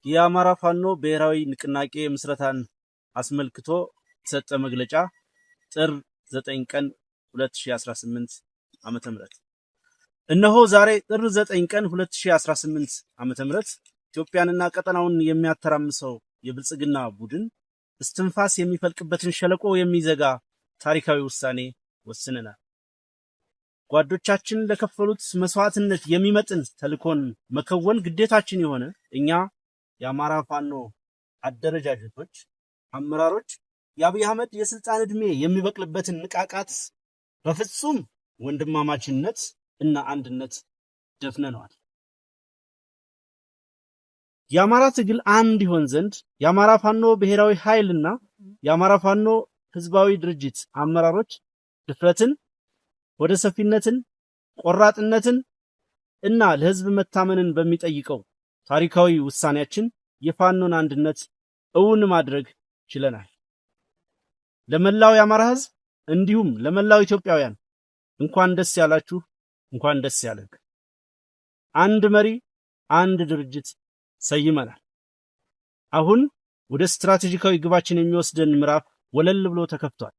የአማራ ፋኖ ብሔራዊ ንቅናቄ ምስረታን አስመልክቶ የተሰጠ መግለጫ ጥር 9 ቀን 2018 ዓመተ ምህረት እነሆ ዛሬ ጥር 9 ቀን 2018 ዓመተ ምህረት ኢትዮጵያንና ቀጠናውን የሚያተራምሰው የብልጽግና ቡድን እስትንፋስ የሚፈልቅበትን ሸለቆ የሚዘጋ ታሪካዊ ውሳኔ ወስነናል። ጓዶቻችን ለከፈሉት መስዋዕትነት የሚመጥን ተልኮን መከወን ግዴታችን የሆነ እኛ የአማራ ፋኖ አደረጃጀቶች አመራሮች የአብይ አህመድ የስልጣን ዕድሜ የሚበቅልበትን ንቃቃት በፍጹም ወንድማማችነት እና አንድነት ደፍነነዋል። የአማራ ትግል አንድ ይሆን ዘንድ የአማራ ፋኖ ብሔራዊ ኃይልና የአማራ ፋኖ ህዝባዊ ድርጅት አመራሮች ድፍረትን፣ ወደ ሰፊነትን፣ ቆራጥነትን እና ለህዝብ መታመንን በሚጠይቀው ታሪካዊ ውሳኔያችን የፋኖን አንድነት እውን ማድረግ ችለናል። ለመላው የአማራ ህዝብ እንዲሁም ለመላው ኢትዮጵያውያን እንኳን ደስ ያላችሁ፣ እንኳን ደስ ያለን። አንድ መሪ፣ አንድ ድርጅት ሰይመናል። አሁን ወደ ስትራቴጂካዊ ግባችን የሚወስደን ምዕራፍ ወለል ብሎ ተከፍቷል።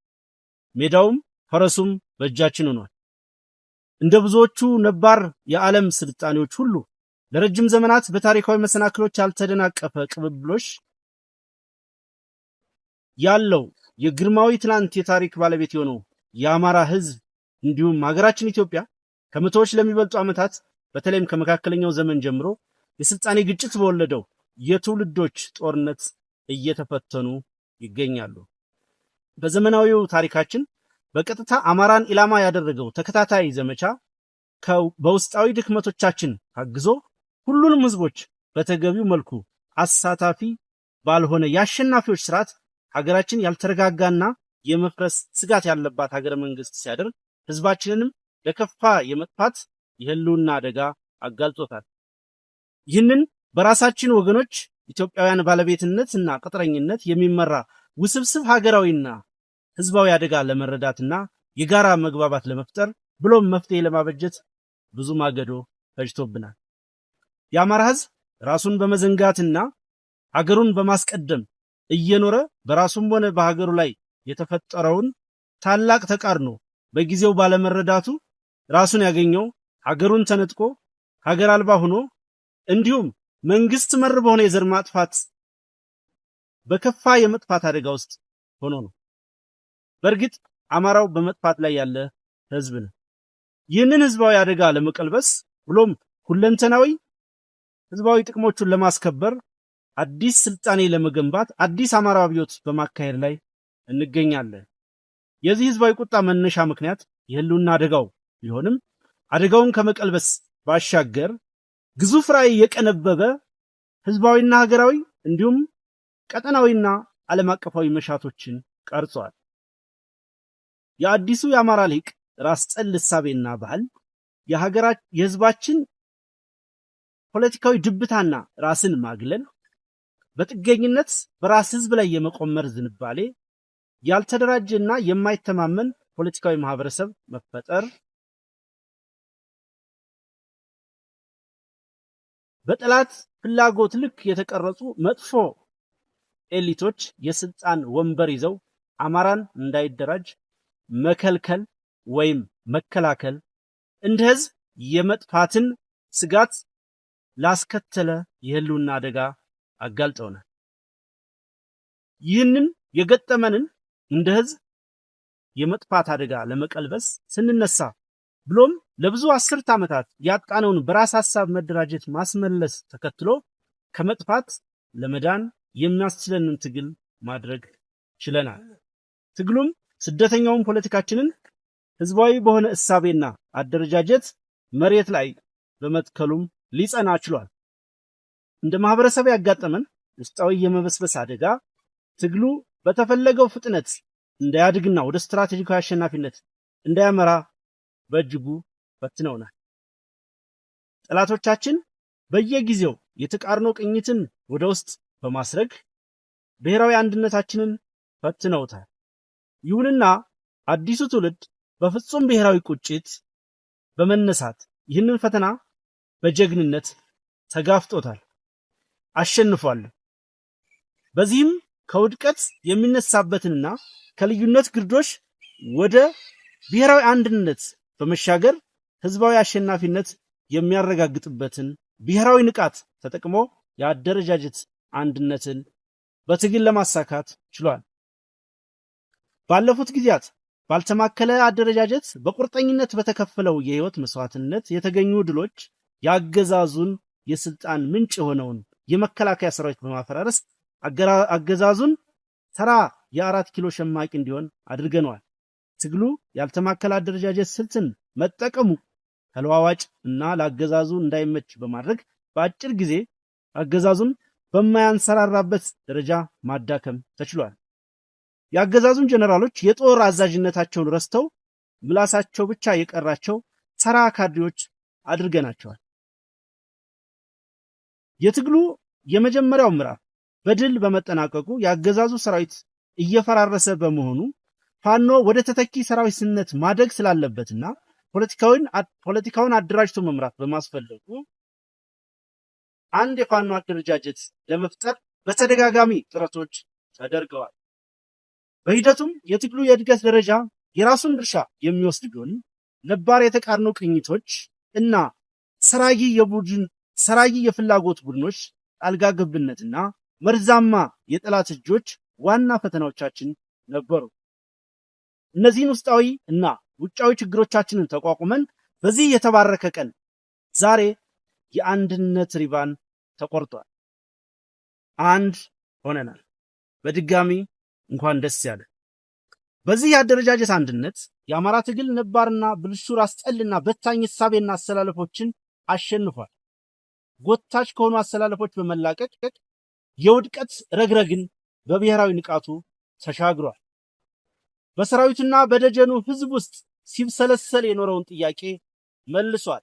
ሜዳውም ፈረሱም በእጃችን ሆኗል። እንደ ብዙዎቹ ነባር የዓለም ስልጣኔዎች ሁሉ ለረጅም ዘመናት በታሪካዊ መሰናክሎች ያልተደናቀፈ ቅብብሎሽ ያለው የግርማዊ ትናንት የታሪክ ባለቤት የሆነው የአማራ ህዝብ እንዲሁም ሀገራችን ኢትዮጵያ ከመቶዎች ለሚበልጡ ዓመታት በተለይም ከመካከለኛው ዘመን ጀምሮ የስልጣኔ ግጭት በወለደው የትውልዶች ጦርነት እየተፈተኑ ይገኛሉ። በዘመናዊው ታሪካችን በቀጥታ አማራን ኢላማ ያደረገው ተከታታይ ዘመቻ በውስጣዊ ድክመቶቻችን ታግዞ ሁሉንም ህዝቦች በተገቢው መልኩ አሳታፊ ባልሆነ የአሸናፊዎች ስርዓት ሀገራችን ያልተረጋጋና የመፍረስ ስጋት ያለባት ሀገረ መንግስት ሲያደርግ ህዝባችንንም ለከፋ የመጥፋት የህልውና አደጋ አጋልጦታል። ይህንን በራሳችን ወገኖች ኢትዮጵያውያን ባለቤትነት እና ቅጥረኝነት የሚመራ ውስብስብ ሀገራዊና ህዝባዊ አደጋ ለመረዳትና የጋራ መግባባት ለመፍጠር ብሎም መፍትሄ ለማበጀት ብዙ ማገዶ ፈጅቶብናል። የአማራ ህዝብ ራሱን በመዘንጋትና ሀገሩን በማስቀደም እየኖረ በራሱም ሆነ በሀገሩ ላይ የተፈጠረውን ታላቅ ተቃርኖ በጊዜው ባለመረዳቱ ራሱን ያገኘው ሀገሩን ተነጥቆ ሀገር አልባ ሆኖ እንዲሁም መንግስት መር በሆነ የዘር ማጥፋት በከፋ የመጥፋት አደጋ ውስጥ ሆኖ ነው። በእርግጥ አማራው በመጥፋት ላይ ያለ ህዝብ ነው። ይህንን ህዝባዊ አደጋ ለመቀልበስ ብሎም ሁለንተናዊ ህዝባዊ ጥቅሞቹን ለማስከበር አዲስ ስልጣኔ ለመገንባት አዲስ አማራ አብዮት በማካሄድ ላይ እንገኛለን። የዚህ ህዝባዊ ቁጣ መነሻ ምክንያት የህልውና አደጋው ቢሆንም አደጋውን ከመቀልበስ ባሻገር ግዙፍ ራዕይ የቀነበበ ህዝባዊና ሀገራዊ እንዲሁም ቀጠናዊና ዓለም አቀፋዊ መሻቶችን ቀርጿል። የአዲሱ የአማራ ሊቅ ራስ ጠል እሳቤና ባህል የህዝባችን ፖለቲካዊ ድብታና ራስን ማግለል፣ በጥገኝነት በራስ ህዝብ ላይ የመቆመር ዝንባሌ፣ ያልተደራጀና የማይተማመን ፖለቲካዊ ማህበረሰብ መፈጠር፣ በጠላት ፍላጎት ልክ የተቀረጹ መጥፎ ኤሊቶች የስልጣን ወንበር ይዘው አማራን እንዳይደራጅ መከልከል ወይም መከላከል እንደ ህዝብ የመጥፋትን ስጋት ላስከተለ የህልውና አደጋ አጋልጠውናል። ይህንን የገጠመንን እንደ ህዝብ የመጥፋት አደጋ ለመቀልበስ ስንነሳ ብሎም ለብዙ አስርት ዓመታት ያጣነውን በራስ ሐሳብ መደራጀት ማስመለስ ተከትሎ ከመጥፋት ለመዳን የሚያስችለንን ትግል ማድረግ ችለናል። ትግሉም ስደተኛውን ፖለቲካችንን ህዝባዊ በሆነ እሳቤና አደረጃጀት መሬት ላይ በመትከሉም ሊጸና ችሏል። እንደ ማህበረሰብ ያጋጠመን ውስጣዊ የመበስበስ አደጋ ትግሉ በተፈለገው ፍጥነት እንዳያድግና ወደ ስትራቴጂካዊ አሸናፊነት እንዳያመራ በእጅጉ ፈትነውናል። ጠላቶቻችን በየጊዜው የተቃርኖ ቅኝትን ወደ ውስጥ በማስረግ ብሔራዊ አንድነታችንን ፈትነውታል። ይሁንና አዲሱ ትውልድ በፍጹም ብሔራዊ ቁጭት በመነሳት ይህንን ፈተና በጀግንነት ተጋፍጦታል። አሸንፏል። በዚህም ከውድቀት የሚነሳበትንና ከልዩነት ግርዶሽ ወደ ብሔራዊ አንድነት በመሻገር ህዝባዊ አሸናፊነት የሚያረጋግጥበትን ብሔራዊ ንቃት ተጠቅሞ የአደረጃጀት አንድነትን በትግል ለማሳካት ችሏል። ባለፉት ጊዜያት ባልተማከለ አደረጃጀት በቁርጠኝነት በተከፈለው የህይወት መስዋዕትነት የተገኙ ድሎች የአገዛዙን የስልጣን ምንጭ የሆነውን የመከላከያ ሰራዊት በማፈራረስ አገዛዙን ተራ የ4 ኪሎ ሸማቂ እንዲሆን አድርገነዋል። ትግሉ ያልተማከለ አደረጃጀት ስልትን መጠቀሙ ተለዋዋጭ እና ለአገዛዙ እንዳይመች በማድረግ በአጭር ጊዜ አገዛዙን በማያንሰራራበት ደረጃ ማዳከም ተችሏል። የአገዛዙን ጀነራሎች የጦር አዛዥነታቸውን ረስተው ምላሳቸው ብቻ የቀራቸው ተራ ካድሬዎች አድርገናቸዋል። የትግሉ የመጀመሪያው ምዕራፍ በድል በመጠናቀቁ የአገዛዙ ሰራዊት እየፈራረሰ በመሆኑ ፋኖ ወደ ተተኪ ሰራዊትነት ማደግ ስላለበትና ፖለቲካውን አደራጅቶ መምራት በማስፈለጉ አንድ የፋኖ አደረጃጀት ለመፍጠር በተደጋጋሚ ጥረቶች ተደርገዋል። በሂደቱም የትግሉ የእድገት ደረጃ የራሱን ድርሻ የሚወስድ ቢሆን ነባር የተቃርኖ ቅኝቶች እና ሰራጊ የፍላጎት ቡድኖች ጣልቃ ገብነትና መርዛማ የጠላት እጆች ዋና ፈተናዎቻችን ነበሩ። እነዚህን ውስጣዊ እና ውጫዊ ችግሮቻችንን ተቋቁመን በዚህ የተባረከ ቀን ዛሬ የአንድነት ሪባን ተቆርጧል። አንድ ሆነናል። በድጋሚ እንኳን ደስ ያለ። በዚህ የአደረጃጀት አንድነት የአማራ ትግል ነባርና ብልሹ ራስ ጠልና በታኝ እሳቤና አሰላለፎችን አሸንፏል። ጎታች ከሆኑ አሰላለፎች በመላቀቅ የውድቀት ረግረግን በብሔራዊ ንቃቱ ተሻግሯል። በሰራዊቱና በደጀኑ ህዝብ ውስጥ ሲብሰለሰል የኖረውን ጥያቄ መልሷል።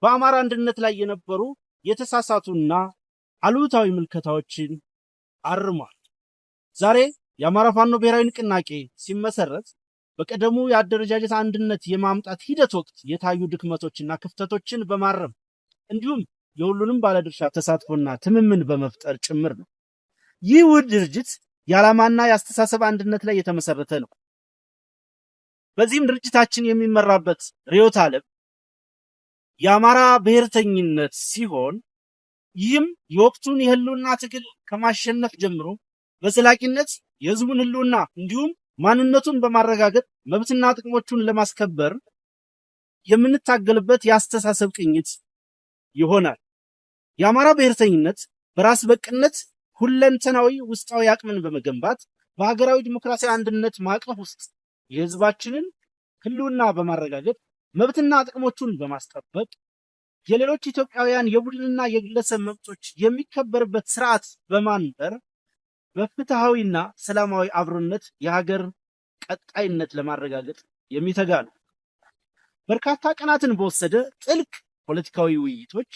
በአማራ አንድነት ላይ የነበሩ የተሳሳቱና አሉታዊ ምልከታዎችን አርሟል። ዛሬ የአማራ ፋኖ ብሔራዊ ንቅናቄ ሲመሰረት በቀደሙ የአደረጃጀት አንድነት የማምጣት ሂደት ወቅት የታዩ ድክመቶችና ክፍተቶችን በማረም እንዲሁም የሁሉንም ባለድርሻ ተሳትፎና ትምምን በመፍጠር ጭምር ነው። ይህ ውህድ ድርጅት የዓላማና የአስተሳሰብ አንድነት ላይ የተመሰረተ ነው። በዚህም ድርጅታችን የሚመራበት ርዕዮተ ዓለም የአማራ ብሔርተኝነት ሲሆን ይህም የወቅቱን የህልውና ትግል ከማሸነፍ ጀምሮ በዘላቂነት የህዝቡን ህልውና እንዲሁም ማንነቱን በማረጋገጥ መብትና ጥቅሞቹን ለማስከበር የምንታገልበት የአስተሳሰብ ቅኝት ይሆናል። የአማራ ብሔርተኝነት በራስ በቅነት ሁለንተናዊ ውስጣዊ አቅምን በመገንባት በሀገራዊ ዲሞክራሲያዊ አንድነት ማዕቀፍ ውስጥ የህዝባችንን ህልውና በማረጋገጥ መብትና ጥቅሞቹን በማስጠበቅ የሌሎች ኢትዮጵያውያን የቡድንና የግለሰብ መብቶች የሚከበርበት ስርዓት በማንበር በፍትሃዊና ሰላማዊ አብሮነት የሀገር ቀጣይነት ለማረጋገጥ የሚተጋ ነው። በርካታ ቀናትን በወሰደ ጥልቅ ፖለቲካዊ ውይይቶች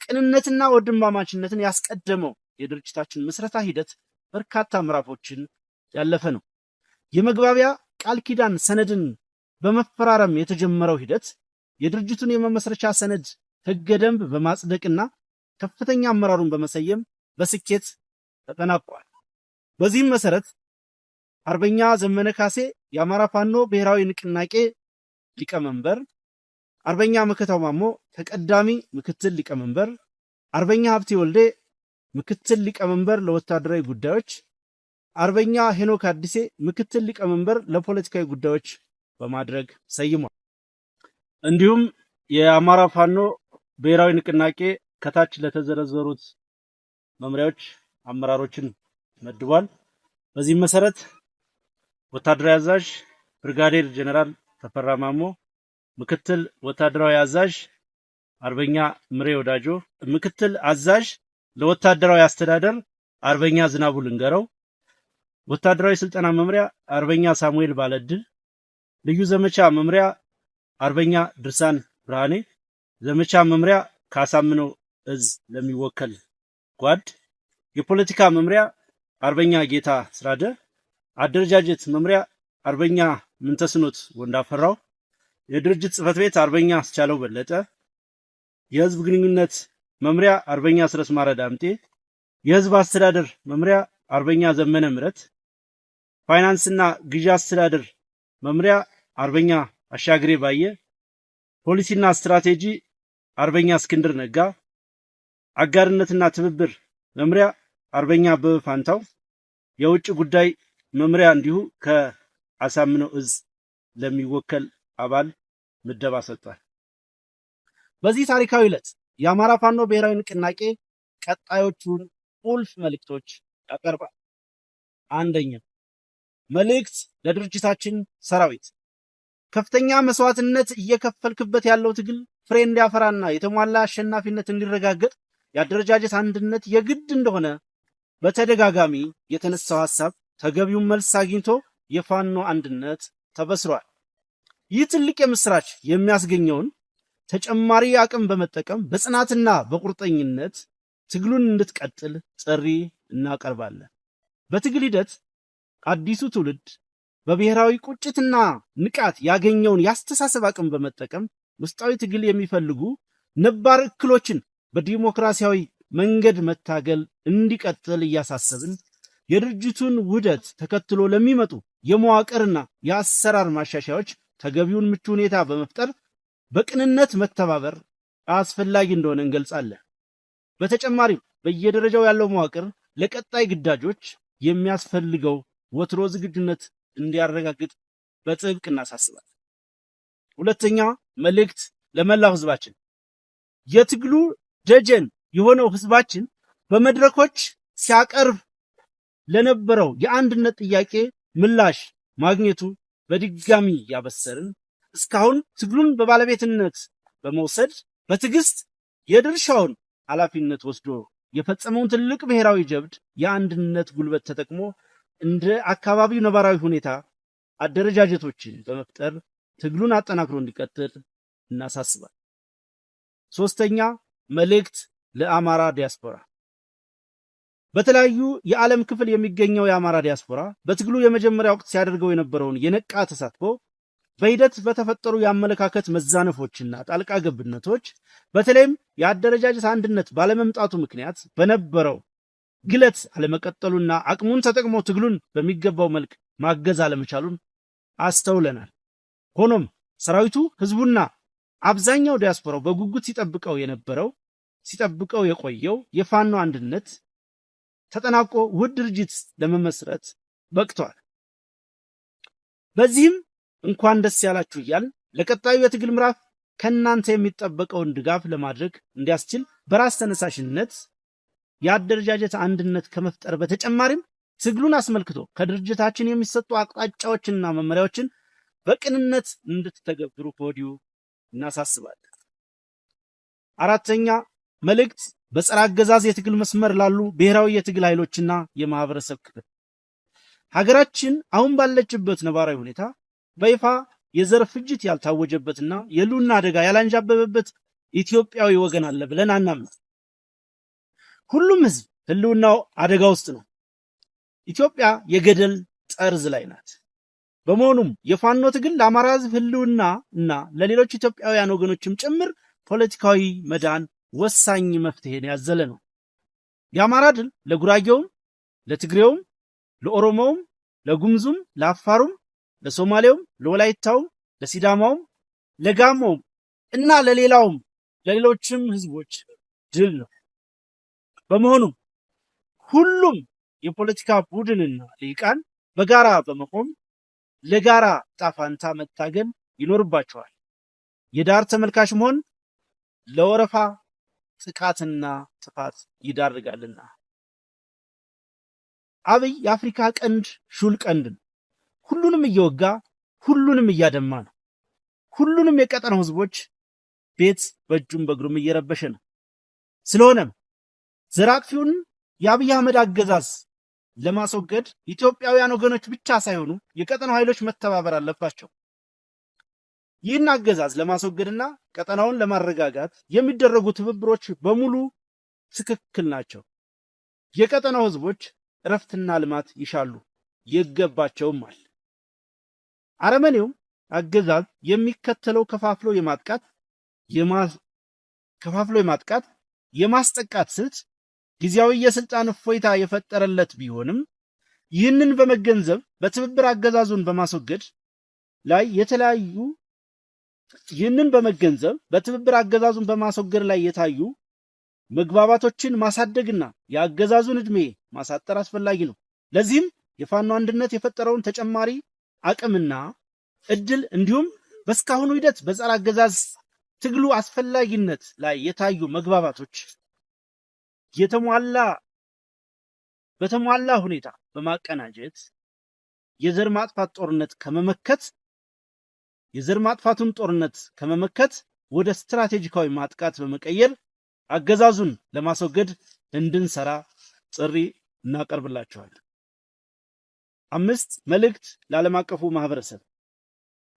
ቅንነትና ወንድማማችነትን ያስቀደመው የድርጅታችን ምስረታ ሂደት በርካታ ምዕራፎችን ያለፈ ነው። የመግባቢያ ቃል ኪዳን ሰነድን በመፈራረም የተጀመረው ሂደት የድርጅቱን የመመስረቻ ሰነድ ህገ ደንብ በማጽደቅና ከፍተኛ አመራሩን በመሰየም በስኬት ተጠናቋል። በዚህም መሰረት አርበኛ ዘመነ ካሴ የአማራ ፋኖ ብሔራዊ ንቅናቄ ሊቀመንበር፣ አርበኛ መከታው ማሞ ተቀዳሚ ምክትል ሊቀመንበር፣ አርበኛ ሀብቴ ወልዴ ምክትል ሊቀመንበር ለወታደራዊ ጉዳዮች፣ አርበኛ ሄኖክ አዲሴ ምክትል ሊቀመንበር ለፖለቲካዊ ጉዳዮች በማድረግ ሰይሟል። እንዲሁም የአማራ ፋኖ ብሔራዊ ንቅናቄ ከታች ለተዘረዘሩት መምሪያዎች አመራሮችን መድቧል። በዚህም መሰረት ወታደራዊ አዛዥ ብርጋዴር ጀነራል ተፈራ ማሞ፣ ምክትል ወታደራዊ አዛዥ አርበኛ ምሬ ወዳጆ፣ ምክትል አዛዥ ለወታደራዊ አስተዳደር አርበኛ ዝናቡ ልንገረው፣ ወታደራዊ ስልጠና መምሪያ አርበኛ ሳሙኤል ባለድል፣ ልዩ ዘመቻ መምሪያ አርበኛ ድርሳን ብርሃኔ፣ ዘመቻ መምሪያ ካሳምነው እዝ ለሚወከል ጓድ፣ የፖለቲካ መምሪያ አርበኛ ጌታ ስራደ፣ አደረጃጀት መምሪያ አርበኛ ምንተስኖት ወንዳፈራው፣ የድርጅት ጽህፈት ቤት አርበኛ አስቻለው በለጠ፣ የህዝብ ግንኙነት መምሪያ አርበኛ አስረስ ማረ ዳምጤ፣ የህዝብ አስተዳደር መምሪያ አርበኛ ዘመነ ምረት፣ ፋይናንስና ግዢ አስተዳደር መምሪያ አርበኛ አሻግሬ ባየ፣ ፖሊሲና ስትራቴጂ አርበኛ እስክንድር ነጋ፣ አጋርነትና ትብብር መምሪያ አርበኛ አበበ ፋንታው፣ የውጭ ጉዳይ መምሪያ እንዲሁ ከአሳምነው እዝ ለሚወከል አባል ምደባ ሰጥቷል። በዚህ ታሪካዊ ዕለት የአማራ ፋኖ ብሔራዊ ንቅናቄ ቀጣዮቹን ቁልፍ መልእክቶች ያቀርባል። አንደኛ፣ መልእክት ለድርጅታችን ሰራዊት። ከፍተኛ መስዋዕትነት እየከፈልክበት ያለው ትግል ፍሬ እንዲያፈራና የተሟላ አሸናፊነት እንዲረጋገጥ የአደረጃጀት አንድነት የግድ እንደሆነ በተደጋጋሚ የተነሳው ሐሳብ ተገቢውን መልስ አግኝቶ የፋኖ አንድነት ተበስሯል። ይህ ትልቅ የምስራች የሚያስገኘውን ተጨማሪ አቅም በመጠቀም በጽናትና በቁርጠኝነት ትግሉን እንድትቀጥል ጥሪ እናቀርባለን። በትግል ሂደት አዲሱ ትውልድ በብሔራዊ ቁጭትና ንቃት ያገኘውን የአስተሳሰብ አቅም በመጠቀም ውስጣዊ ትግል የሚፈልጉ ነባር እክሎችን በዲሞክራሲያዊ መንገድ መታገል እንዲቀጥል እያሳሰብን የድርጅቱን ውህደት ተከትሎ ለሚመጡ የመዋቅርና የአሰራር ማሻሻያዎች ተገቢውን ምቹ ሁኔታ በመፍጠር በቅንነት መተባበር አስፈላጊ እንደሆነ እንገልጻለን። በተጨማሪም በየደረጃው ያለው መዋቅር ለቀጣይ ግዳጆች የሚያስፈልገው ወትሮ ዝግጁነት እንዲያረጋግጥ በጥብቅ እናሳስባለን። ሁለተኛ መልእክት ለመላው ህዝባችን። የትግሉ ደጀን የሆነው ህዝባችን በመድረኮች ሲያቀርብ ለነበረው የአንድነት ጥያቄ ምላሽ ማግኘቱ በድጋሚ ያበሰርን፣ እስካሁን ትግሉን በባለቤትነት በመውሰድ በትዕግስት የድርሻውን ኃላፊነት ወስዶ የፈጸመውን ትልቅ ብሔራዊ ጀብድ የአንድነት ጉልበት ተጠቅሞ እንደ አካባቢው ነባራዊ ሁኔታ አደረጃጀቶችን በመፍጠር ትግሉን አጠናክሮ እንዲቀጥል እናሳስባል። ሶስተኛ መልእክት ለአማራ ዲያስፖራ። በተለያዩ የዓለም ክፍል የሚገኘው የአማራ ዲያስፖራ በትግሉ የመጀመሪያ ወቅት ሲያደርገው የነበረውን የነቃ ተሳትፎ በሂደት በተፈጠሩ የአመለካከት መዛነፎችና ጣልቃ ገብነቶች በተለይም የአደረጃጀት አንድነት ባለመምጣቱ ምክንያት በነበረው ግለት አለመቀጠሉና አቅሙን ተጠቅሞ ትግሉን በሚገባው መልክ ማገዝ አለመቻሉን አስተውለናል። ሆኖም ሰራዊቱ ህዝቡና አብዛኛው ዲያስፖራው በጉጉት ሲጠብቀው የቆየው የፋኖ አንድነት ተጠናቆ ውህድ ድርጅት ለመመስረት በቅቷል። በዚህም እንኳን ደስ ያላችሁ እያልን ለቀጣዩ የትግል ምዕራፍ ከእናንተ የሚጠበቀውን ድጋፍ ለማድረግ እንዲያስችል በራስ ተነሳሽነት የአደረጃጀት አንድነት ከመፍጠር በተጨማሪም ትግሉን አስመልክቶ ከድርጅታችን የሚሰጡ አቅጣጫዎችንና መመሪያዎችን በቅንነት እንድትተገብሩ ከወዲሁ እናሳስባለን። አራተኛ መልእክት በጸረ አገዛዝ የትግል መስመር ላሉ ብሔራዊ የትግል ኃይሎችና የማህበረሰብ ክፍል። ሀገራችን አሁን ባለችበት ነባራዊ ሁኔታ በይፋ የዘር ፍጅት ያልታወጀበትና የህልውና አደጋ ያላንዣበበበት ኢትዮጵያዊ ወገን አለ ብለን አናምንም። ሁሉም ህዝብ ህልውናው አደጋ ውስጥ ነው። ኢትዮጵያ የገደል ጠርዝ ላይ ናት። በመሆኑም የፋኖ ትግል ለአማራ ህዝብ ህልውና እና ለሌሎች ኢትዮጵያውያን ወገኖችም ጭምር ፖለቲካዊ መዳን ወሳኝ መፍትሄን ያዘለ ነው። የአማራ ድል ለጉራጌውም፣ ለትግሬውም፣ ለኦሮሞውም፣ ለጉምዙም፣ ለአፋሩም፣ ለሶማሌውም፣ ለወላይታውም፣ ለሲዳማውም፣ ለጋሞውም እና ለሌሎችም ህዝቦች ድል ነው። በመሆኑም ሁሉም የፖለቲካ ቡድንና ልሂቃን በጋራ በመቆም ለጋራ ጣፋንታ መታገል ይኖርባቸዋል። የዳር ተመልካች መሆን ለወረፋ ጥቃትና ጥፋት ይዳርጋልና። አብይ የአፍሪካ ቀንድ ሹል ቀንድ ነው። ሁሉንም እየወጋ ሁሉንም እያደማ ነው። ሁሉንም የቀጠናው ህዝቦች ቤት በእጁም በእግሩም እየረበሸ ነው። ስለሆነም ዘራፊውን የአብይ አህመድ አገዛዝ ለማስወገድ ኢትዮጵያውያን ወገኖች ብቻ ሳይሆኑ የቀጠናው ኃይሎች መተባበር አለባቸው። ይህን አገዛዝ ለማስወገድና ቀጠናውን ለማረጋጋት የሚደረጉ ትብብሮች በሙሉ ትክክል ናቸው። የቀጠናው ህዝቦች እረፍትና ልማት ይሻሉ፣ ይገባቸውማል። አረመኔው አገዛዝ የሚከተለው ከፋፍሎ የማጥቃት የማስጠቃት ስልት ጊዜያዊ የስልጣን እፎይታ የፈጠረለት ቢሆንም ይህንን በመገንዘብ በትብብር አገዛዙን በማስወገድ ላይ የታዩ መግባባቶችን ማሳደግና የአገዛዙን ዕድሜ ማሳጠር አስፈላጊ ነው። ለዚህም የፋኖ አንድነት የፈጠረውን ተጨማሪ አቅምና እድል እንዲሁም በስካሁኑ ሂደት በጸረ አገዛዝ ትግሉ አስፈላጊነት ላይ የታዩ መግባባቶች በተሟላ ሁኔታ በማቀናጀት የዘር ማጥፋቱን ጦርነት ከመመከት ወደ ስትራቴጂካዊ ማጥቃት በመቀየር አገዛዙን ለማስወገድ እንድንሰራ ጥሪ እናቀርብላችኋለን። 5 መልእክት ለዓለም አቀፉ ማህበረሰብ።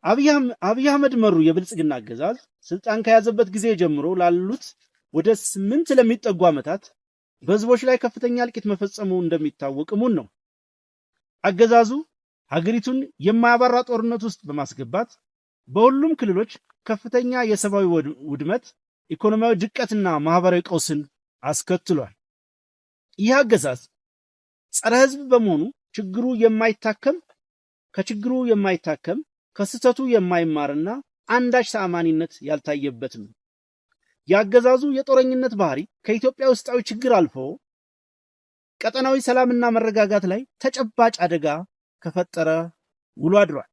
አብይ አህመድ መሩ የብልጽግና አገዛዝ ስልጣን ከያዘበት ጊዜ ጀምሮ ላሉት ወደ 8 ለሚጠጉ ዓመታት በህዝቦች ላይ ከፍተኛ እልቂት መፈጸሙ እንደሚታወቅ እሙን ነው። አገዛዙ ሀገሪቱን የማያባራ ጦርነት ውስጥ በማስገባት በሁሉም ክልሎች ከፍተኛ የሰብአዊ ውድመት፣ ኢኮኖሚያዊ ድቀትና ማህበራዊ ቀውስን አስከትሏል። ይህ አገዛዝ ጸረ ህዝብ በመሆኑ ከችግሩ የማይታከም ከስህተቱ የማይማርና አንዳች ተአማኒነት ያልታየበት ነው። የአገዛዙ የጦረኝነት ባህሪ ከኢትዮጵያ ውስጣዊ ችግር አልፎ ቀጠናዊ ሰላምና መረጋጋት ላይ ተጨባጭ አደጋ ከፈጠረ ውሎ አድሯል።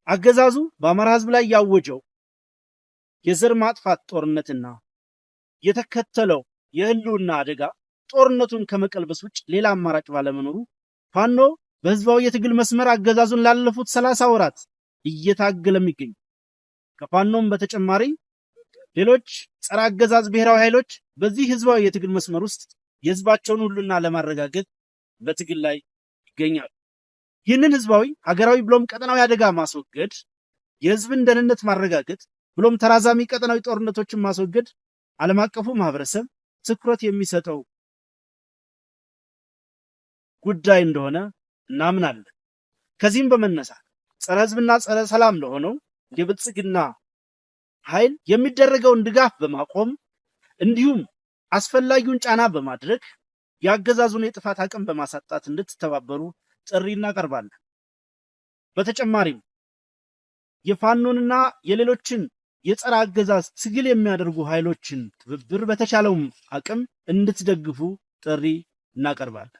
አገዛዙ በአማራ ህዝብ ላይ ያወጀው የዘር ማጥፋት ጦርነትና የተከተለው የህልውና አደጋ ጦርነቱን ከመቀልበስ ውጭ ሌላ አማራጭ ባለመኖሩ ፋኖ በህዝባዊ የትግል መስመር አገዛዙን ላለፉት 30 ወራት እየታገለም ይገኛል። ከፋኖም በተጨማሪ ሌሎች ጸረ አገዛዝ ብሔራዊ ኃይሎች በዚህ ህዝባዊ የትግል መስመር ውስጥ የህዝባቸውን ሁሉና ለማረጋገጥ በትግል ላይ ይገኛሉ። ይህንን ህዝባዊ ሀገራዊ ብሎም ቀጠናዊ አደጋ ማስወገድ፣ የህዝብን ደህንነት ማረጋገጥ ብሎም ተራዛሚ ቀጠናዊ ጦርነቶችን ማስወገድ ዓለም አቀፉ ማህበረሰብ ትኩረት የሚሰጠው ጉዳይ እንደሆነ እናምናለን። ከዚህም በመነሳት ጸረ ህዝብና ጸረ ሰላም ለሆነው የብልጽግና ኃይል የሚደረገውን ድጋፍ በማቆም እንዲሁም አስፈላጊውን ጫና በማድረግ የአገዛዙን የጥፋት አቅም በማሳጣት እንድትተባበሩ ጥሪ እናቀርባለን። በተጨማሪም የፋኖንና የሌሎችን የጸረ አገዛዝ ትግል የሚያደርጉ ኃይሎችን ትብብር በተቻለውም አቅም እንድትደግፉ ጥሪ እናቀርባለን።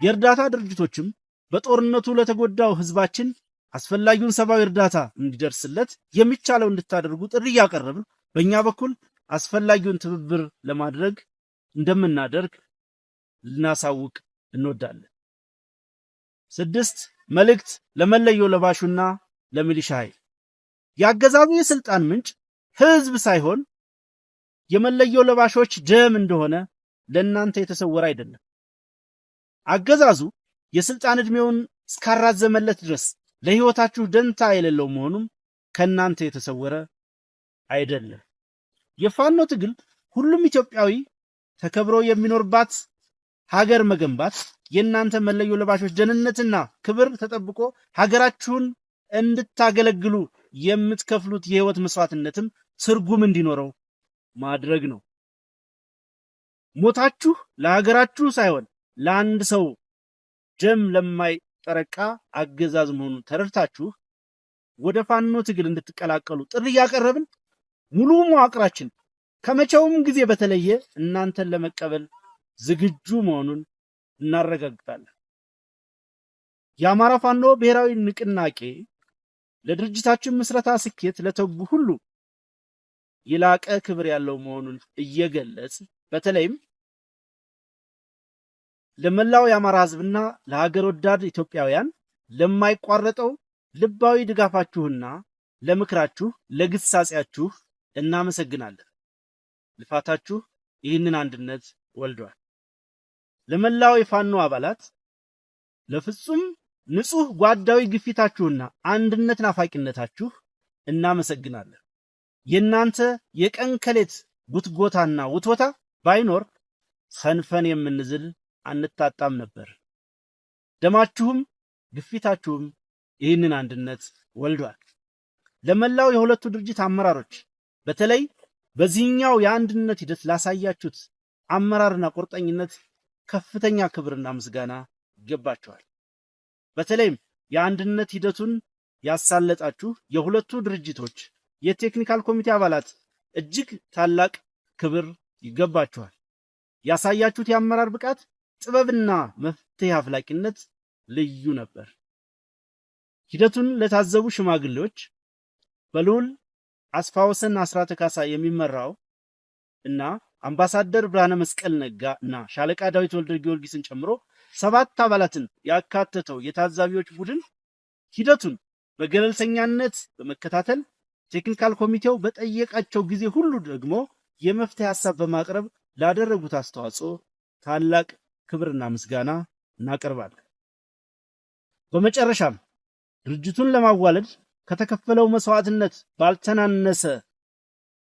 የእርዳታ ድርጅቶችም በጦርነቱ ለተጎዳው ህዝባችን አስፈላጊውን ሰብአዊ እርዳታ እንዲደርስለት የሚቻለው እንድታደርጉ ጥሪ እያቀረብን በእኛ በኩል አስፈላጊውን ትብብር ለማድረግ እንደምናደርግ ልናሳውቅ እንወዳለን። 6 መልእክት ለመለዮ ለባሹና ለሚሊሻ ኃይል። የአገዛዙ የስልጣን ምንጭ ህዝብ ሳይሆን የመለዮ ለባሾች ደም እንደሆነ ለእናንተ የተሰወረ አይደለም። አገዛዙ የስልጣን ዕድሜውን እስካራዘመለት ድረስ ለህይወታችሁ ደንታ የሌለው መሆኑም ከእናንተ የተሰወረ አይደለም። የፋኖ ትግል ሁሉም ኢትዮጵያዊ ተከብሮ የሚኖርባት ሀገር መገንባት የእናንተ መለዮ ለባሾች ደህንነትና ክብር ተጠብቆ ሀገራችሁን እንድታገለግሉ የምትከፍሉት የህይወት መስዋዕትነትም ትርጉም እንዲኖረው ማድረግ ነው። ሞታችሁ ለሀገራችሁ ሳይሆን ለአንድ ሰው ደም ለማይጠረቃ አገዛዝ መሆኑን ተረድታችሁ ወደ ፋኖ ትግል እንድትቀላቀሉ ጥሪ እያቀረብን ሙሉ መዋቅራችን ከመቼውም ጊዜ በተለየ እናንተን ለመቀበል ዝግጁ መሆኑን እናረጋግጣለን። የአማራ ፋኖ ብሔራዊ ንቅናቄ ለድርጅታችን ምስረታ ስኬት ለተጉ ሁሉ የላቀ ክብር ያለው መሆኑን እየገለጽ በተለይም ለመላው የአማራ ህዝብና ለሀገር ወዳድ ኢትዮጵያውያን ለማይቋረጠው ልባዊ ድጋፋችሁና ለምክራችሁ ለግሳጼያችሁ እናመሰግናለን። ልፋታችሁ ይህንን አንድነት ወልዷል። ለመላው የፋኖ አባላት ለፍጹም ንጹህ ጓዳዊ ግፊታችሁና አንድነት ናፋቂነታችሁ እናመሰግናለን። የእናንተ የቀን ከሌት ጉትጎታና ውትወታ ባይኖር ሰንፈን የምንዝል አንታጣም ነበር። ደማችሁም ግፊታችሁም ይህንን አንድነት ወልዷል። ለመላው የሁለቱ ድርጅት አመራሮች በተለይ በዚህኛው የአንድነት ሂደት ላሳያችሁት አመራርና ቁርጠኝነት ከፍተኛ ክብርና ምስጋና ይገባችኋል። በተለይም የአንድነት ሂደቱን ያሳለጣችሁ የሁለቱ ድርጅቶች የቴክኒካል ኮሚቴ አባላት እጅግ ታላቅ ክብር ይገባችኋል። ያሳያችሁት የአመራር ብቃት፣ ጥበብና መፍትሄ አፍላቂነት ልዩ ነበር። ሂደቱን ለታዘቡ ሽማግሌዎች በልዑል አስፋወሰን አስራተ ካሳ የሚመራው እና አምባሳደር ብርሃነ መስቀል ነጋ እና ሻለቃ ዳዊት ወልደ ጊዮርጊስን ጨምሮ 7 አባላትን ያካተተው የታዛቢዎች ቡድን ሂደቱን በገለልተኛነት በመከታተል ቴክኒካል ኮሚቴው በጠየቃቸው ጊዜ ሁሉ ደግሞ የመፍትሄ ሐሳብ በማቅረብ ላደረጉት አስተዋጽኦ ታላቅ ክብርና ምስጋና እናቀርባለን። በመጨረሻም ድርጅቱን ለማዋለድ ከተከፈለው መስዋዕትነት ባልተናነሰ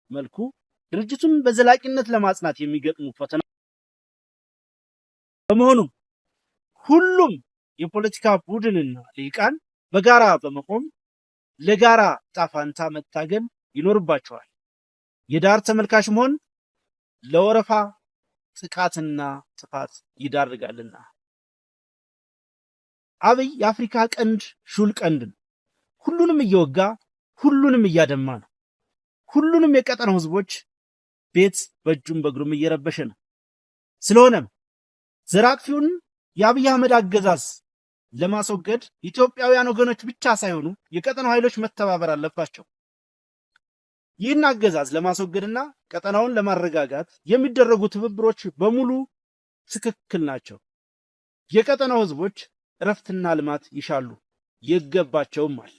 መልኩ ድርጅቱን በዘላቂነት ለማጽናት የሚገጥሙ ፈተና በመሆኑ ሁሉም የፖለቲካ ቡድንና ልሂቃን በጋራ በመቆም ለጋራ ጣፋንታ መታገል ይኖርባቸዋል። የዳር ተመልካች መሆን ለወረፋ ጥቃትና ጥፋት ይዳርጋልና። አብይ የአፍሪካ ቀንድ ሹል ቀንድ ነው። ሁሉንም እየወጋ ሁሉንም እያደማ ነው። ሁሉንም የቀጠናው ህዝቦች ቤት በእጁም በእግሩም እየረበሸ ነው። ስለሆነም ዘራፊውን የአብይ አህመድ አገዛዝ ለማስወገድ ኢትዮጵያውያን ወገኖች ብቻ ሳይሆኑ የቀጠናው ኃይሎች መተባበር አለባቸው። ይህን አገዛዝ ለማስወገድና ቀጠናውን ለማረጋጋት የሚደረጉ ትብብሮች በሙሉ ትክክል ናቸው። የቀጠናው ህዝቦች እረፍትና ልማት ይሻሉ ይገባቸውማል።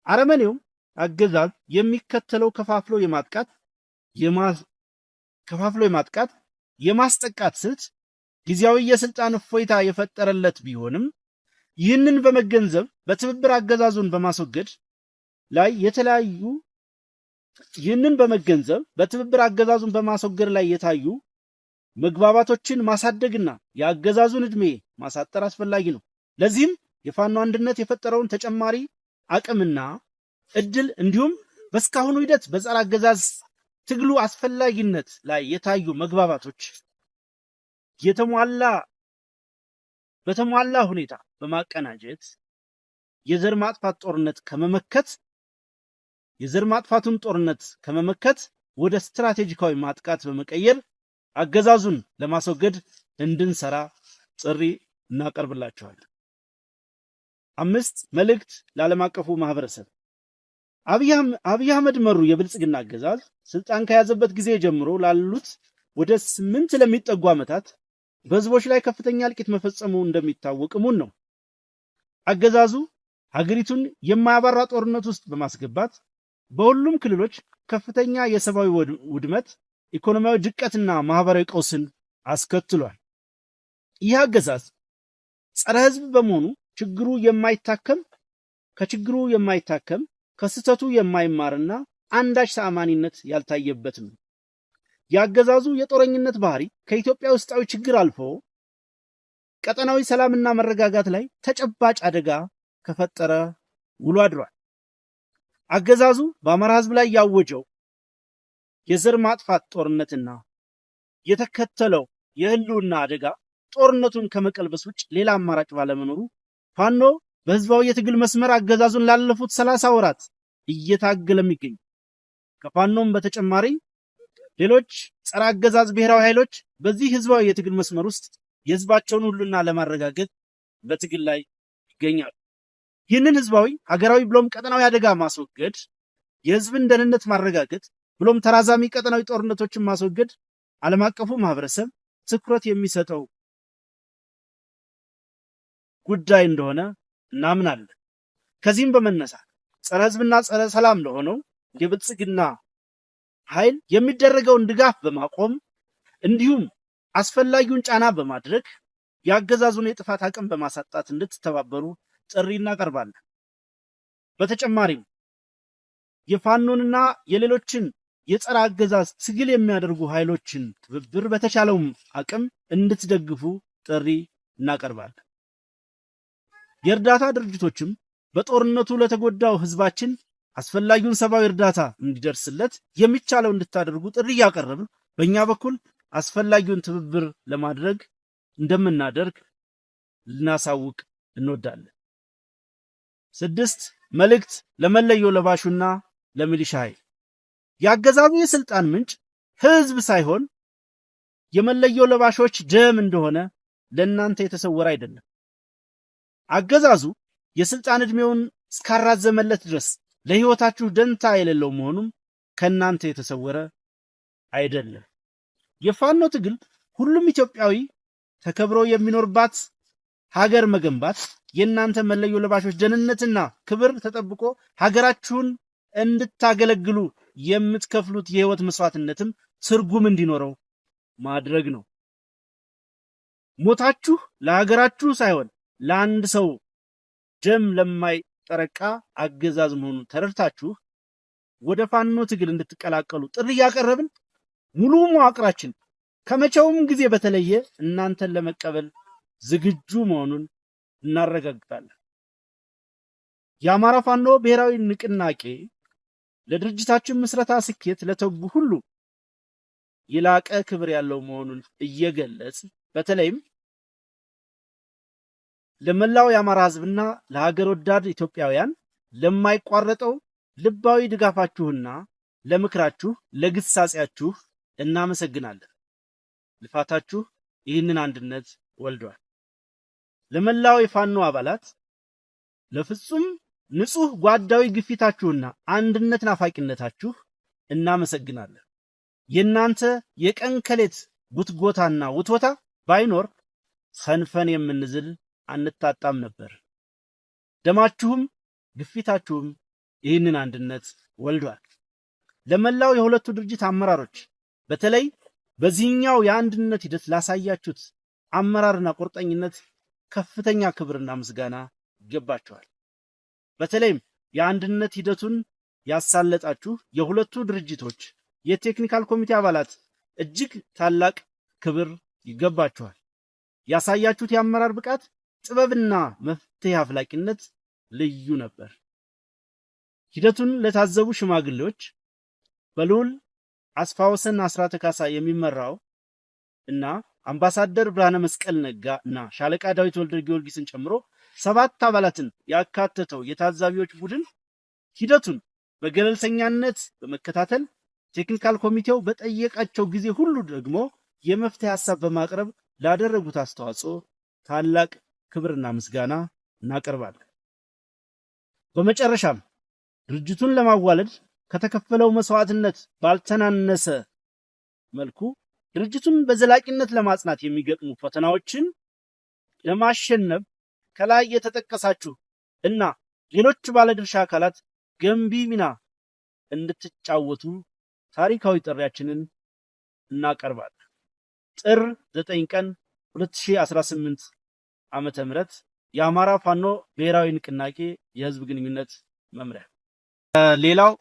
አረመኔው አገዛዝ የሚከተለው ከፋፍሎ የማጥቃት የማስጠቃት ስልት ጊዜያዊ የስልጣን እፎይታ የፈጠረለት ቢሆንም ይህንን በመገንዘብ በትብብር አገዛዙን በማስወገድ ላይ የታዩ መግባባቶችን ማሳደግና የአገዛዙን ዕድሜ ማሳጠር አስፈላጊ ነው። ለዚህም የፋኖ አንድነት የፈጠረውን ተጨማሪ አቅምና እድል እንዲሁም በስካሁኑ ሂደት በጸረ አገዛዝ ትግሉ አስፈላጊነት ላይ የታዩ መግባባቶች በተሟላ ሁኔታ በማቀናጀት የዘር ማጥፋቱን ጦርነት ከመመከት ወደ ስትራቴጂካዊ ማጥቃት በመቀየር አገዛዙን ለማስወገድ እንድንሰራ ጥሪ እናቀርብላችኋለን። 5 መልእክት ለዓለም አቀፉ ማህበረሰብ። አብይ አህመድ መሩ የብልጽግና አገዛዝ ስልጣን ከያዘበት ጊዜ ጀምሮ ላሉት ወደ 8 ለሚጠጉ ዓመታት በህዝቦች ላይ ከፍተኛ እልቂት መፈጸሙ እንደሚታወቅ እሙን ነው። አገዛዙ ሀገሪቱን የማያባራ ጦርነት ውስጥ በማስገባት በሁሉም ክልሎች ከፍተኛ የሰብአዊ ውድመት፣ ኢኮኖሚያዊ ድቀትና ማህበራዊ ቀውስን አስከትሏል። ይህ አገዛዝ ጸረ ህዝብ በመሆኑ ከችግሩ የማይታከም ከስተቱ የማይማርና አንዳች ተአማኒነት ያልታየበትም። የአገዛዙ የጦረኝነት ባህሪ ከኢትዮጵያ ውስጣዊ ችግር አልፎ ቀጠናዊ ሰላምና መረጋጋት ላይ ተጨባጭ አደጋ ከፈጠረ ውሎ አድሯል። አገዛዙ በአማራ ህዝብ ላይ ያወጀው የዘር ማጥፋት ጦርነትና የተከተለው የህልውና አደጋ ጦርነቱን ከመቀልበስ ውጭ ሌላ አማራጭ ባለመኖሩ ፋኖ በህዝባዊ የትግል መስመር አገዛዙን ላለፉት 30 ወራት እየታገለም ይገኛል። ከፋኖም በተጨማሪ ሌሎች ጸረ አገዛዝ ብሔራዊ ኃይሎች በዚህ ህዝባዊ የትግል መስመር ውስጥ የህዝባቸውን ሁሉና ለማረጋገጥ በትግል ላይ ይገኛሉ። ይህንን ህዝባዊ ሀገራዊ ብሎም ቀጠናዊ አደጋ ማስወገድ፣ የህዝብን ደህንነት ማረጋገጥ ብሎም ተራዛሚ ቀጠናዊ ጦርነቶችን ማስወገድ ዓለም አቀፉ ማህበረሰብ ትኩረት የሚሰጠው ጉዳይ እንደሆነ እናምናለን። ከዚህም በመነሳት ጸረ ህዝብና ጸረ ሰላም ለሆነው የብልጽግና ኃይል የሚደረገውን ድጋፍ በማቆም እንዲሁም አስፈላጊውን ጫና በማድረግ የአገዛዙን የጥፋት አቅም በማሳጣት እንድትተባበሩ ጥሪ እናቀርባለን። በተጨማሪም የፋኖንና የሌሎችን የጸረ አገዛዝ ትግል የሚያደርጉ ኃይሎችን ትብብር በተቻለውም አቅም እንድትደግፉ ጥሪ እናቀርባለን። የእርዳታ ድርጅቶችም በጦርነቱ ለተጎዳው ህዝባችን አስፈላጊውን ሰብአዊ እርዳታ እንዲደርስለት የሚቻለው እንድታደርጉ ጥሪ እያቀረብን በእኛ በኩል አስፈላጊውን ትብብር ለማድረግ እንደምናደርግ ልናሳውቅ እንወዳለን። 6 መልእክት ለመለዮ ለባሹና ለሚሊሻ ኃይል። የአገዛዙ የስልጣን ምንጭ ህዝብ ሳይሆን የመለዮ ለባሾች ደም እንደሆነ ለእናንተ የተሰወረ አይደለም። አገዛዙ የስልጣን ዕድሜውን እስካራዘመለት ድረስ ለህይወታችሁ ደንታ የሌለው መሆኑም ከእናንተ የተሰወረ አይደለም። የፋኖ ትግል ሁሉም ኢትዮጵያዊ ተከብሮ የሚኖርባት ሀገር መገንባት የእናንተ መለዮ ለባሾች ደህንነትና ክብር ተጠብቆ ሀገራችሁን እንድታገለግሉ የምትከፍሉት የህይወት መስዋዕትነትም ትርጉም እንዲኖረው ማድረግ ነው። ሞታችሁ ለሀገራችሁ ሳይሆን ለአንድ ሰው ደም ለማይጠረቃ አገዛዝ መሆኑን ተረድታችሁ ወደ ፋኖ ትግል እንድትቀላቀሉ ጥሪ እያቀረብን ሙሉ መዋቅራችን ከመቼውም ጊዜ በተለየ እናንተን ለመቀበል ዝግጁ መሆኑን እናረጋግጣለን። የአማራ ፋኖ ብሔራዊ ንቅናቄ ለድርጅታችን ምስረታ ስኬት ለተጉ ሁሉ የላቀ ክብር ያለው መሆኑን እየገለጽ በተለይም ለመላው የአማራ ህዝብና ለሀገር ወዳድ ኢትዮጵያውያን ለማይቋረጠው ልባዊ ድጋፋችሁና ለምክራችሁ ለግሳጼያችሁ እናመሰግናለን። ልፋታችሁ ይህንን አንድነት ወልዷል። ለመላው የፋኖ አባላት ለፍጹም ንጹህ ጓዳዊ ግፊታችሁና አንድነት ናፋቂነታችሁ እናመሰግናለን። የእናንተ የቀን ከሌት ጉትጎታና ውትወታ ባይኖር ሰንፈን የምንዝል አንታጣም ነበር። ደማችሁም ግፊታችሁም ይህንን አንድነት ወልዷል። ለመላው የሁለቱ ድርጅት አመራሮች በተለይ በዚህኛው የአንድነት ሂደት ላሳያችሁት አመራርና ቁርጠኝነት ከፍተኛ ክብርና ምስጋና ይገባችኋል። በተለይም የአንድነት ሂደቱን ያሳለጣችሁ የሁለቱ ድርጅቶች የቴክኒካል ኮሚቴ አባላት እጅግ ታላቅ ክብር ይገባችኋል። ያሳያችሁት የአመራር ብቃት፣ ጥበብና መፍትሄ አፍላቂነት ልዩ ነበር። ሂደቱን ለታዘቡ ሽማግሌዎች በልዑል አስፋወሰን አስራተ ካሳ የሚመራው እና አምባሳደር ብርሃነ መስቀል ነጋ እና ሻለቃ ዳዊት ወልደ ጊዮርጊስን ጨምሮ 7 አባላትን ያካተተው የታዛቢዎች ቡድን ሂደቱን በገለልተኛነት በመከታተል ቴክኒካል ኮሚቴው በጠየቃቸው ጊዜ ሁሉ ደግሞ የመፍትሄ ሐሳብ በማቅረብ ላደረጉት አስተዋጽኦ ታላቅ ክብርና ምስጋና እናቀርባለን። በመጨረሻም ድርጅቱን ለማዋለድ ከተከፈለው መስዋዕትነት ባልተናነሰ መልኩ ድርጅቱን በዘላቂነት ለማጽናት የሚገጥሙ ፈተናዎችን ለማሸነፍ ከላይ የተጠቀሳችሁ እና ሌሎች ባለድርሻ አካላት ገንቢ ሚና እንድትጫወቱ ታሪካዊ ጥሪያችንን እናቀርባለን። ጥር 9 ቀን 2018 ዓመተ ምህረት የአማራ ፋኖ ብሔራዊ ንቅናቄ የህዝብ ግንኙነት መምሪያ። ሌላው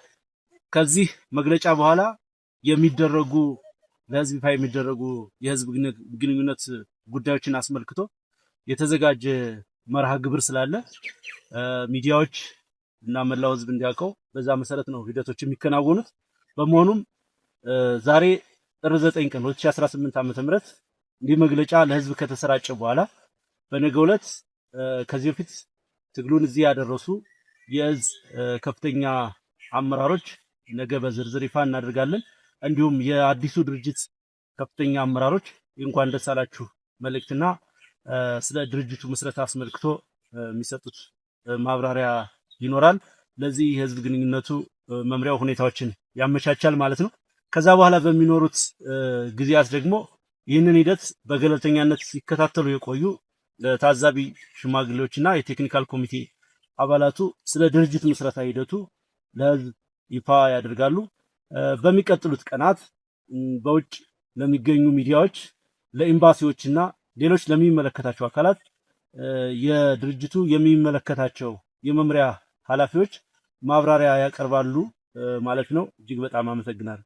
ከዚህ መግለጫ በኋላ የሚደረጉ ለህዝብ ይፋ የሚደረጉ የህዝብ ግንኙነት ጉዳዮችን አስመልክቶ የተዘጋጀ መርሃ ግብር ስላለ ሚዲያዎች እና መላው ህዝብ እንዲያውቀው በዛ መሰረት ነው ሂደቶች የሚከናወኑት። በመሆኑም ዛሬ ጥር 9 ቀን 2018 ዓ.ም እንዲህ መግለጫ ለህዝብ ከተሰራጨ በኋላ በነገው ዕለት ከዚህ በፊት ትግሉን እዚህ ያደረሱ የእዝ ከፍተኛ አመራሮች ነገ በዝርዝር ይፋ እናደርጋለን። እንዲሁም የአዲሱ ድርጅት ከፍተኛ አመራሮች እንኳን ደስ አላችሁ መልእክትና ስለ ድርጅቱ መስረት አስመልክቶ የሚሰጡት ማብራሪያ ይኖራል። ለዚህ የህዝብ ግንኙነቱ መምሪያው ሁኔታዎችን ያመቻቻል ማለት ነው። ከዛ በኋላ በሚኖሩት ጊዜያት ደግሞ ይህንን ሂደት በገለልተኛነት ሲከታተሉ የቆዩ ታዛቢ ሽማግሌዎችና የቴክኒካል ኮሚቴ አባላቱ ስለ ድርጅት መስረታ ሂደቱ ለህዝብ ይፋ ያደርጋሉ። በሚቀጥሉት ቀናት በውጭ ለሚገኙ ሚዲያዎች፣ ለኤምባሲዎችና ሌሎች ለሚመለከታቸው አካላት የድርጅቱ የሚመለከታቸው የመምሪያ ኃላፊዎች ማብራሪያ ያቀርባሉ ማለት ነው። እጅግ በጣም አመሰግናለሁ።